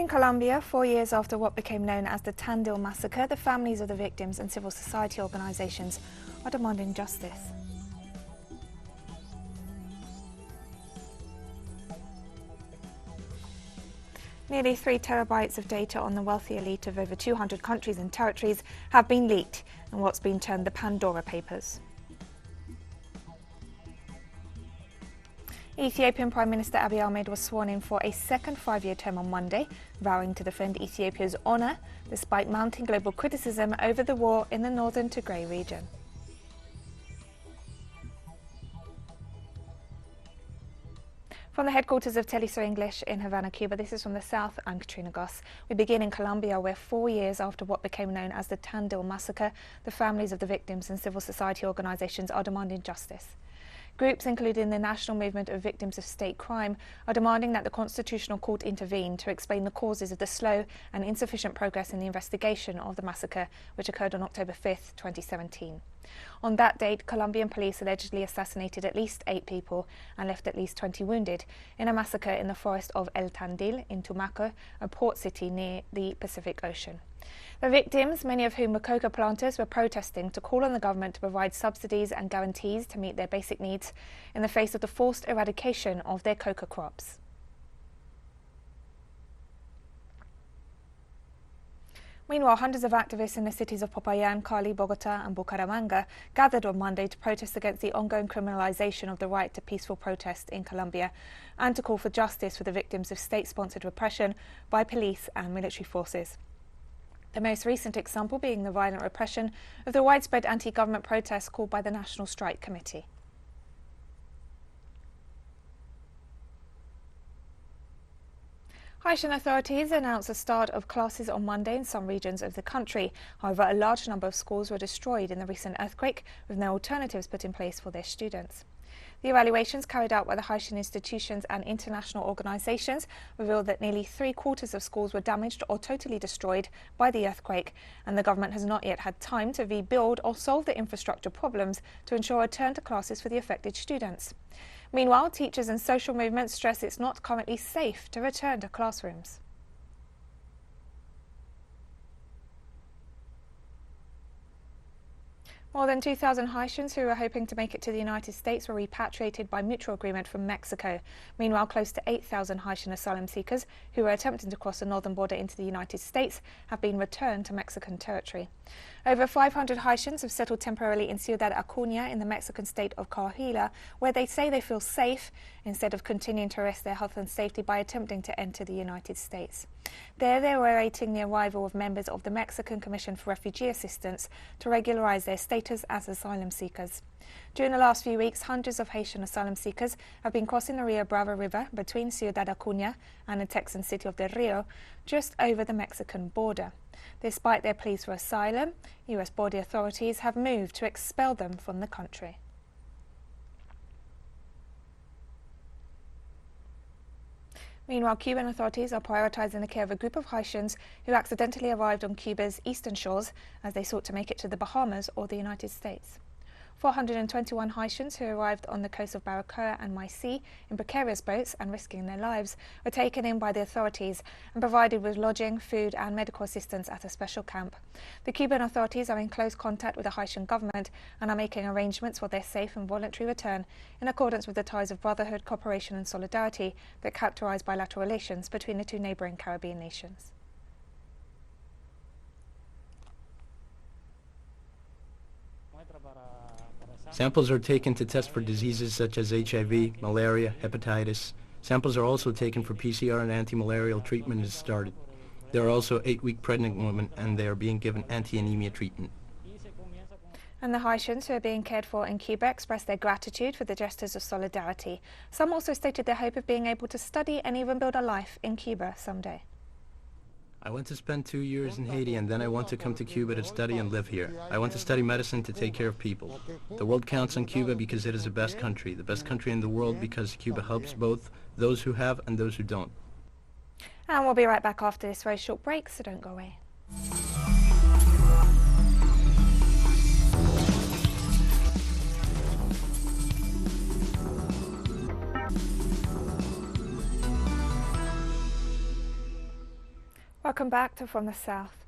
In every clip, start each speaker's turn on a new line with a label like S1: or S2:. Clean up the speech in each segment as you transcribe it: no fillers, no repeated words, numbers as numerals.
S1: In Colombia, 4 years after what became known as the Tandil massacre, the families of the victims and civil society organizations are demanding justice. Nearly 3 terabytes of data on the wealthy elite of over 200 countries and territories have been leaked in what's been termed the Pandora Papers. Ethiopian Prime Minister Abiy Ahmed was sworn in for a second 5-year term on Monday, vowing to defend Ethiopia's honour despite mounting global criticism over the war in the northern Tigray region. From the headquarters of teleSUR English in Havana, Cuba, this is from the south. I'm Katrina Goss. We begin in Colombia, where 4 years after what became known as the Tandil massacre, the families of the victims and civil society organizations are demanding justice. Groups, including the National Movement of Victims of State Crime, are demanding that the Constitutional Court intervene to explain the causes of the slow and insufficient progress in the investigation of the massacre, which occurred on October 5, 2017. On that date, Colombian police allegedly assassinated at least 8 people and left at least 20 wounded in a massacre in the forest of El Tandil in Tumaco, a port city near the Pacific Ocean. The victims, many of whom were coca planters, were protesting to call on the government to provide subsidies and guarantees to meet their basic needs in the face of the forced eradication of their coca crops. Meanwhile, hundreds of activists in the cities of Popayán, Cali, Bogotá and Bucaramanga gathered on Monday to protest against the ongoing criminalization of the right to peaceful protest in Colombia and to call for justice for the victims of state-sponsored repression by police and military forces. The most recent example being the violent repression of the widespread anti-government protests called by the National Strike Committee. Haitian authorities announced the start of classes on Monday in some regions of the country. However, a large number of schools were destroyed in the recent earthquake, with no alternatives put in place for their students. The evaluations carried out by the Haitian institutions and international organizations revealed that nearly 3/4 of schools were damaged or totally destroyed by the earthquake, and the government has not yet had time to rebuild or solve the infrastructure problems to ensure a return to classes for the affected students. Meanwhile, teachers and social movements stress it's not currently safe to return to classrooms. More than 2,000 Haitians who were hoping to make it to the United States were repatriated by mutual agreement from Mexico. Meanwhile, close to 8,000 Haitian asylum seekers who were attempting to cross the northern border into the United States have been returned to Mexican territory. Over 500 Haitians have settled temporarily in Ciudad Acuña in the Mexican state of Coahuila, where they say they feel safe instead of continuing to risk their health and safety by attempting to enter the United States. There they were awaiting the arrival of members of the Mexican Commission for Refugee Assistance to regularize their status as asylum seekers. During the last few weeks, hundreds of Haitian asylum seekers have been crossing the Rio Bravo River between Ciudad Acuña and the Texan city of Del Rio, just over the Mexican border. Despite their pleas for asylum, U.S. border authorities have moved to expel them from the country. Meanwhile, Cuban authorities are prioritizing the care of a group of Haitians who accidentally arrived on Cuba's eastern shores as they sought to make it to the Bahamas or the United States. 421 Haitians who arrived on the coast of Barracoa and Maicí in precarious boats and risking their lives were taken in by the authorities and provided with lodging, food and medical assistance at a special camp. The Cuban authorities are in close contact with the Haitian government and are making arrangements for their safe and voluntary return in accordance with the ties of brotherhood, cooperation and solidarity that characterize bilateral relations between the two neighbouring Caribbean nations.
S2: Samples are taken to test for diseases such as HIV, malaria, hepatitis. Samples are also taken for PCR and anti-malarial treatment is started. There are also 8-week pregnant women and they are being given anti-anemia treatment.
S1: And the Haitians who are being cared for in Cuba expressed their gratitude for the gestures of solidarity. Some also stated their hope of being able to study and even build a life in Cuba someday.
S2: I want to spend 2 years in Haiti and then I want to come to Cuba to study and live here. I want to study medicine to take care of people. The world counts on Cuba because it is the best country in the world because Cuba helps both those who have and those who don't.
S1: And we'll be right back after this very short break, so don't go away. Welcome back to From the South.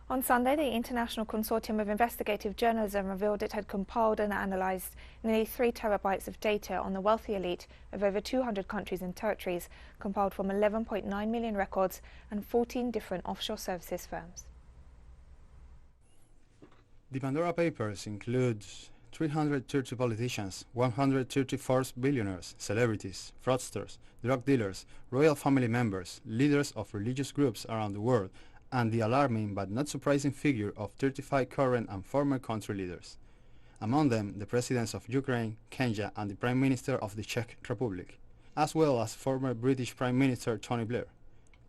S1: On Sunday, the International Consortium of Investigative Journalism revealed it had compiled and analysed nearly 3 terabytes of data on the wealthy elite of over 200 countries and territories, compiled from 11.9 million records and 14 different offshore services firms.
S3: The Pandora Papers includes 330 politicians, 134 billionaires, celebrities, fraudsters, drug dealers, royal family members, leaders of religious groups around the world, and the alarming but not surprising figure of 35 current and former country leaders. Among them, the presidents of Ukraine, Kenya, and the Prime Minister of the Czech Republic, as well as former British Prime Minister Tony Blair.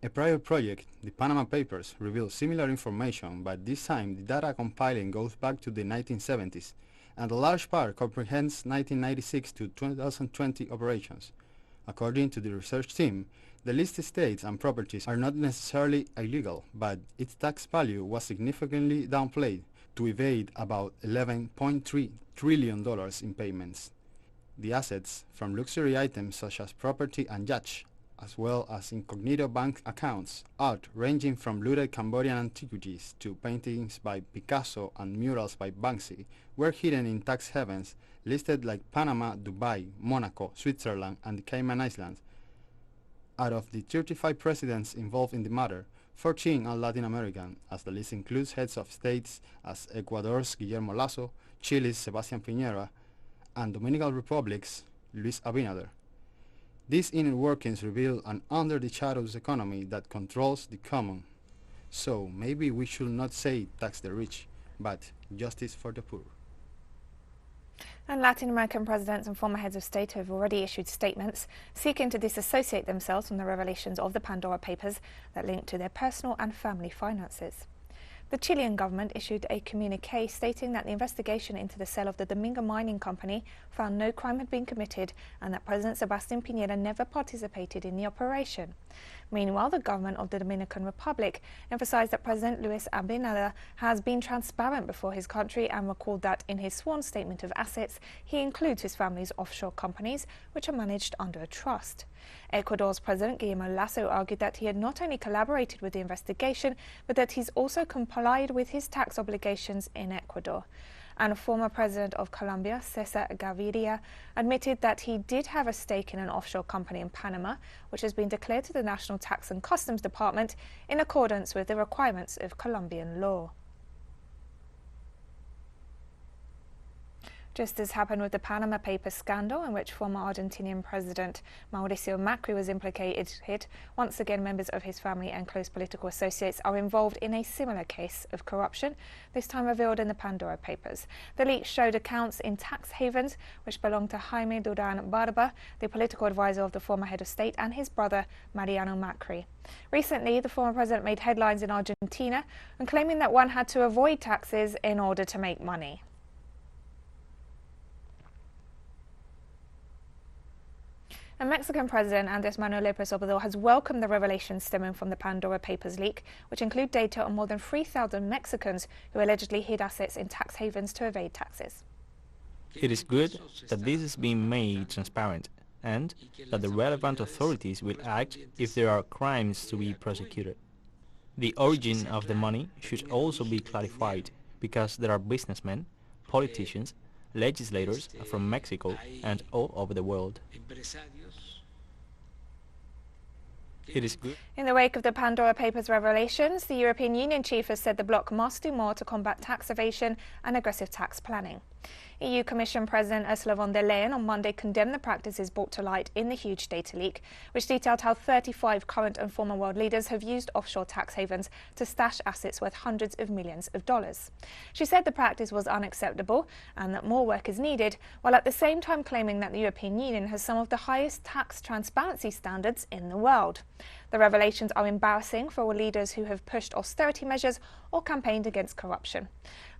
S3: A prior project, the Panama Papers, revealed similar information, but this time the data compiling goes back to the 1970s, and a large part comprehends 1996 to 2020 operations. According to the research team, the listed states and properties are not necessarily illegal, but its tax value was significantly downplayed to evade about $11.3 trillion in payments. The assets, from luxury items such as property and yachts, as well as incognito bank accounts, art ranging from looted Cambodian antiquities to paintings by Picasso and murals by Banksy, were hidden in tax havens listed like Panama, Dubai, Monaco, Switzerland, and the Cayman Islands. Out of the 35 presidents involved in the matter, 14 are Latin American, as the list includes heads of states as Ecuador's Guillermo Lasso, Chile's Sebastián Piñera, and Dominican Republic's Luis Abinader. These inner workings reveal an under-the-shadows economy that controls the common. So maybe we should not say tax the rich, but justice for the poor.
S1: And Latin American presidents and former heads of state have already issued statements seeking to disassociate themselves from the revelations of the Pandora Papers that link to their personal and family finances. The Chilean government issued a communiqué stating that the investigation into the sale of the Domingo mining company found no crime had been committed and that President Sebastián Piñera never participated in the operation. Meanwhile, the government of the Dominican Republic emphasized that President Luis Abinader has been transparent before his country and recalled that in his sworn statement of assets, he includes his family's offshore companies, which are managed under a trust. Ecuador's President Guillermo Lasso argued that he had not only collaborated with the investigation, but that he's also complied with his tax obligations in Ecuador. And former President of Colombia, Cesar Gaviria, admitted that he did have a stake in an offshore company in Panama, which has been declared to the National Tax and Customs Department in accordance with the requirements of Colombian law. Just as happened with the Panama Papers scandal, in which former Argentinian President Mauricio Macri was implicated, once again members of his family and close political associates are involved in a similar case of corruption, this time revealed in the Pandora Papers. The leak showed accounts in tax havens which belonged to Jaime Duran Barba, the political advisor of the former head of state, and his brother Mariano Macri. Recently, the former president made headlines in Argentina and claiming that one had to avoid taxes in order to make money. And Mexican President Andrés Manuel López Obrador has welcomed the revelations stemming from the Pandora Papers leak, which include data on more than 3,000 Mexicans who allegedly hid assets in tax havens to evade taxes.
S4: It is good that this is being made transparent and that the relevant authorities will act if there are crimes to be prosecuted. The origin of the money should also be clarified because there are businessmen, politicians, legislators from Mexico and all over the world. It is good.
S1: In the wake of the Pandora Papers revelations, the European Union chief has said the bloc must do more to combat tax evasion and aggressive tax planning. EU Commission President Ursula von der Leyen on Monday condemned the practices brought to light in the huge data leak, which detailed how 35 current and former world leaders have used offshore tax havens to stash assets worth hundreds of millions of dollars. She said the practice was unacceptable and that more work is needed, while at the same time claiming that the European Union has some of the highest tax transparency standards in the world. The revelations are embarrassing for all leaders who have pushed austerity measures or campaigned against corruption.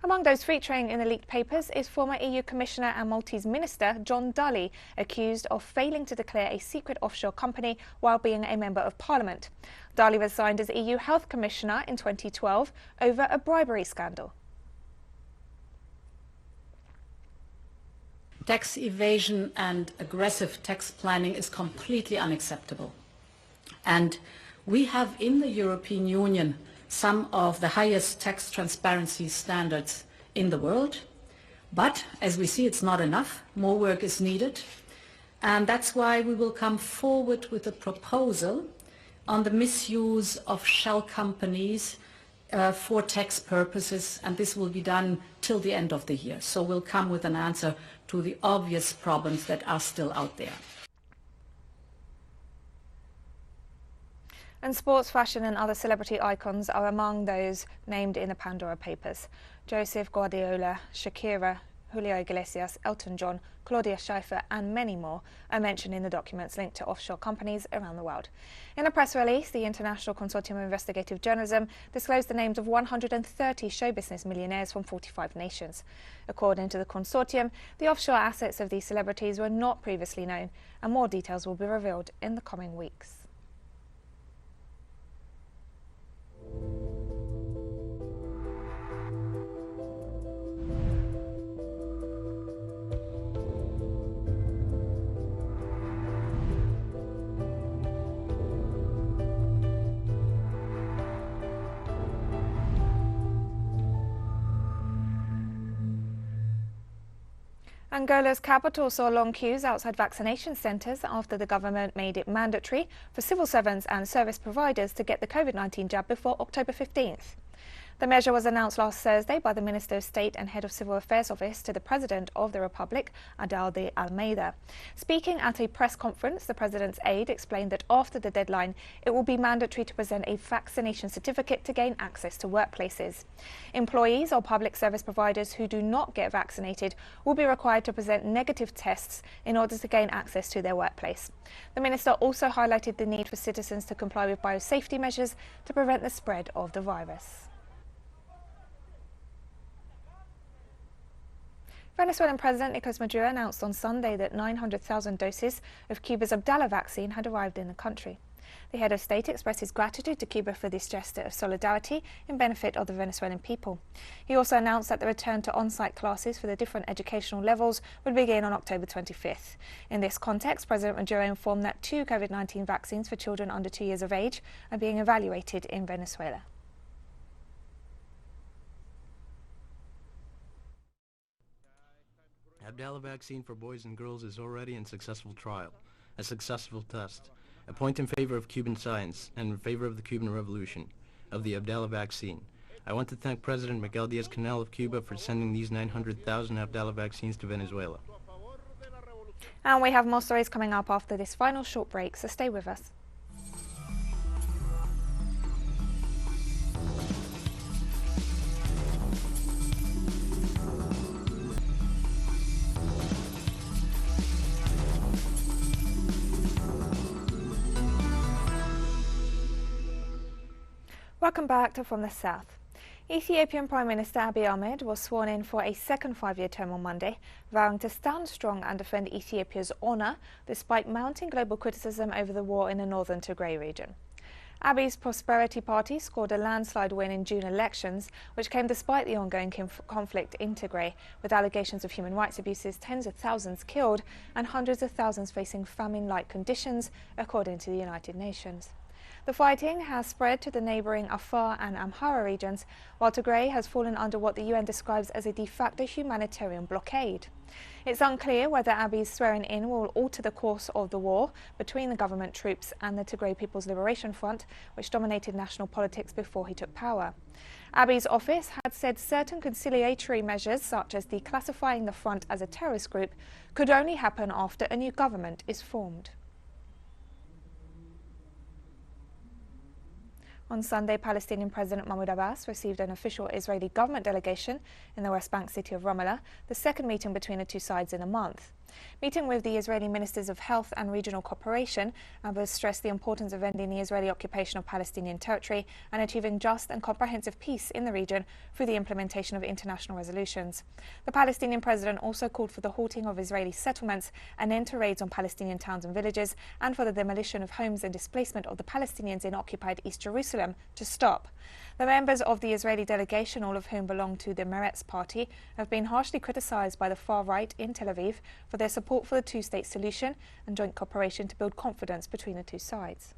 S1: Among those featuring in the leaked papers is former EU Commissioner and Maltese Minister John Dalli, accused of failing to declare a secret offshore company while being a member of Parliament. Dalli resigned as EU Health Commissioner in 2012 over a bribery scandal.
S5: Tax evasion and aggressive tax planning is completely unacceptable. And We have in the European Union some of the highest tax transparency standards in the world, but as we see, it's not enough. More work is needed, and that's why we will come forward with a proposal on the misuse of shell companies for tax purposes, and this will be done till the end of the year. So we'll come with an answer to the obvious problems that are still out there.
S1: And sports, fashion and other celebrity icons are among those named in the Pandora Papers. Joseph Guardiola, Shakira, Julio Iglesias, Elton John, Claudia Schiffer and many more are mentioned in the documents linked to offshore companies around the world. In a press release, the International Consortium of Investigative Journalism disclosed the names of 130 show business millionaires from 45 nations. According to the consortium, the offshore assets of these celebrities were not previously known, and more details will be revealed in the coming weeks. Angola's capital saw long queues outside vaccination centres after the government made it mandatory for civil servants and service providers to get the COVID-19 jab before October 15th. The measure was announced last Thursday by the Minister of State and Head of Civil Affairs Office to the President of the Republic, Adal de Almeida. Speaking at a press conference, the President's aide explained that after the deadline, it will be mandatory to present a vaccination certificate to gain access to workplaces. Employees or public service providers who do not get vaccinated will be required to present negative tests in order to gain access to their workplace. The Minister also highlighted the need for citizens to comply with biosafety measures to prevent the spread of the virus. Venezuelan President Nicolas Maduro announced on Sunday that 900,000 doses of Cuba's Abdala vaccine had arrived in the country. The head of state expressed his gratitude to Cuba for this gesture of solidarity in benefit of the Venezuelan people. He also announced that the return to on-site classes for the different educational levels would begin on October 25th. In this context, President Maduro informed that 2 COVID-19 vaccines for children under 2 years of age are being evaluated in Venezuela.
S2: Abdala vaccine for boys and girls is already in successful trial, a successful test, a point in favor of Cuban science and in favor of the Cuban Revolution, of the Abdala vaccine. I want to thank President Miguel Diaz-Canel of Cuba for sending these 900,000 Abdala vaccines to Venezuela.
S1: And we have more stories coming up after this final short break, so stay with us. Welcome back to From the South. Ethiopian Prime Minister Abiy Ahmed was sworn in for a second 5-year term on Monday, vowing to stand strong and defend Ethiopia's honour despite mounting global criticism over the war in the northern Tigray region. Abiy's Prosperity Party scored a landslide win in June elections, which came despite the ongoing conflict in Tigray, with allegations of human rights abuses, tens of thousands killed and hundreds of thousands facing famine-like conditions, according to the United Nations. The fighting has spread to the neighbouring Afar and Amhara regions, while Tigray has fallen under what the UN describes as a de facto humanitarian blockade. It's unclear whether Abiy's swearing in will alter the course of the war between the government troops and the Tigray People's Liberation Front, which dominated national politics before he took power. Abiy's office had said certain conciliatory measures, such as declassifying the front as a terrorist group, could only happen after a new government is formed. On Sunday, Palestinian President Mahmoud Abbas received an official Israeli government delegation in the West Bank city of Ramallah, the second meeting between the two sides in a month. Meeting with the Israeli Ministers of Health and Regional Cooperation, Abbas stressed the importance of ending the Israeli occupation of Palestinian territory and achieving just and comprehensive peace in the region through the implementation of international resolutions. The Palestinian president also called for the halting of Israeli settlements, an end to raids on Palestinian towns and villages, and for the demolition of homes and displacement of the Palestinians in occupied East Jerusalem to stop. The members of the Israeli delegation, all of whom belong to the Meretz party, have been harshly criticised by the far right in Tel Aviv for their support for the two-state solution and joint cooperation to build confidence between the two sides.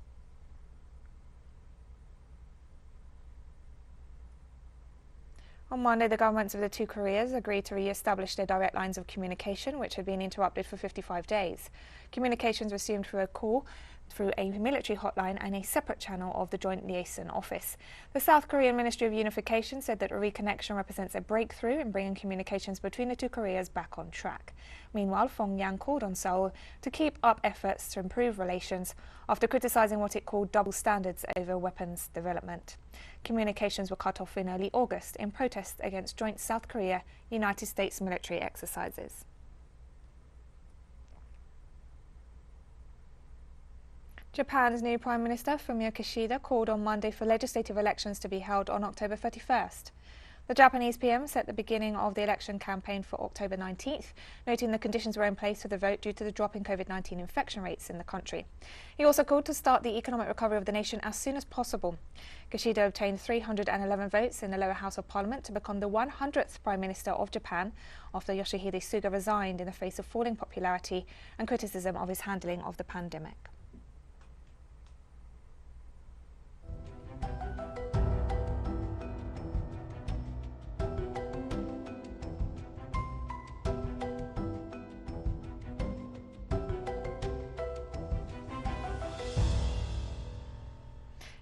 S1: On Monday, the governments of the two Koreas agreed to re-establish their direct lines of communication, which had been interrupted for 55 days. Communications resumed through a call, through a military hotline and a separate channel of the Joint Liaison Office. The South Korean Ministry of Unification said that a reconnection represents a breakthrough in bringing communications between the two Koreas back on track. Meanwhile, Pyongyang called on Seoul to keep up efforts to improve relations after criticizing what it called double standards over weapons development. Communications were cut off in early August in protest against joint South Korea-United States military exercises. Japan's new Prime Minister, Fumio Kishida, called on Monday for legislative elections to be held on October 31st. The Japanese PM set the beginning of the election campaign for October 19th, noting the conditions were in place for the vote due to the drop in COVID-19 infection rates in the country. He also called to start the economic recovery of the nation as soon as possible. Kishida obtained 311 votes in the lower house of parliament to become the 100th Prime Minister of Japan after Yoshihide Suga resigned in the face of falling popularity and criticism of his handling of the pandemic.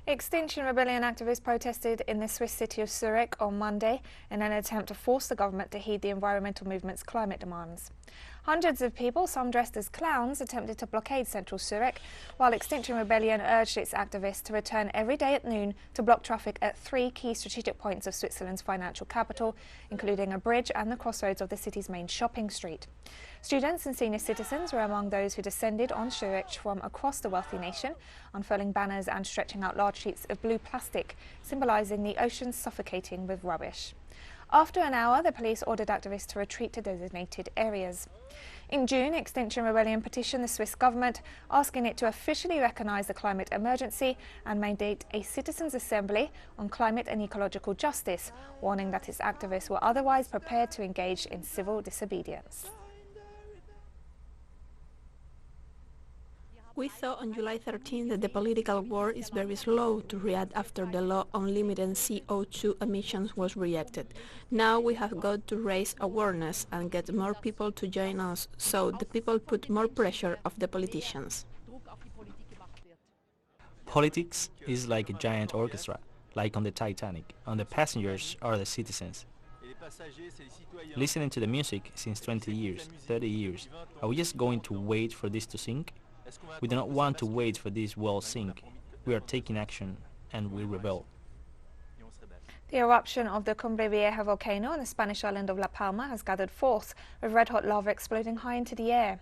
S1: Extinction Rebellion activists protested in the Swiss city of Zurich on Monday in an attempt to force the government to heed the environmental movement's climate demands. Hundreds of people, some dressed as clowns, attempted to blockade central Zurich, while Extinction Rebellion urged its activists to return every day at noon to block traffic at 3 key strategic points of Switzerland's financial capital, including a bridge and the crossroads of the city's main shopping street. Students and senior citizens were among those who descended on Zurich from across the wealthy nation, unfurling banners and stretching out large sheets of blue plastic, symbolising the ocean suffocating with rubbish. After an hour, the police ordered activists to retreat to designated areas. In June, Extinction Rebellion petitioned the Swiss government, asking it to officially recognise the climate emergency and mandate a citizens' assembly on climate and ecological justice, warning that its activists were otherwise prepared to engage in civil disobedience.
S6: We thought on July 13 that the political world is very slow to react after the law on limiting CO2 emissions was rejected. Now we have got to raise awareness and get more people to join us, so the people put more pressure on the politicians.
S4: Politics is like a giant orchestra, like on the Titanic, and the passengers are the citizens. Listening to the music since 20 years, 30 years, are we just going to wait for this to sink? We do not want to wait for this world sink. We are taking action and we rebel.
S1: The eruption of the Cumbre Vieja volcano on the Spanish island of La Palma has gathered force, with red-hot lava exploding high into the air.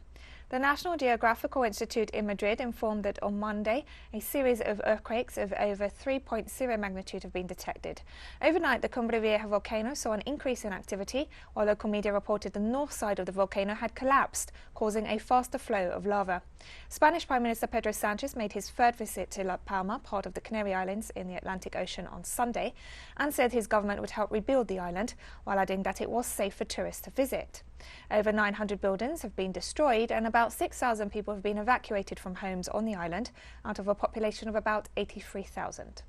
S1: The National Geographical Institute in Madrid informed that on Monday, a series of earthquakes of over 3.0 magnitude have been detected. Overnight, the Cumbre Vieja volcano saw an increase in activity, while local media reported the north side of the volcano had collapsed, causing a faster flow of lava. Spanish Prime Minister Pedro Sanchez made his third visit to La Palma, part of the Canary Islands in the Atlantic Ocean, on Sunday, and said his government would help rebuild the island, while adding that it was safe for tourists to visit. Over 900 buildings have been destroyed and about 6,000 people have been evacuated from homes on the island, out of a population of about 83,000.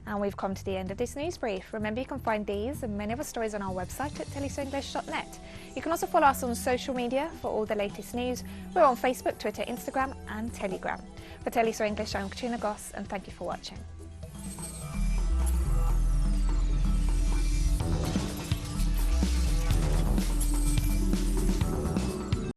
S1: And we've come to the end of this news brief. Remember, you can find these and many other stories on our website at telesurenglish.net. You can also follow us on social media for all the latest news. We're on Facebook, Twitter, Instagram and Telegram. For TeleSUR English, I'm Katrina Goss, and thank you for watching.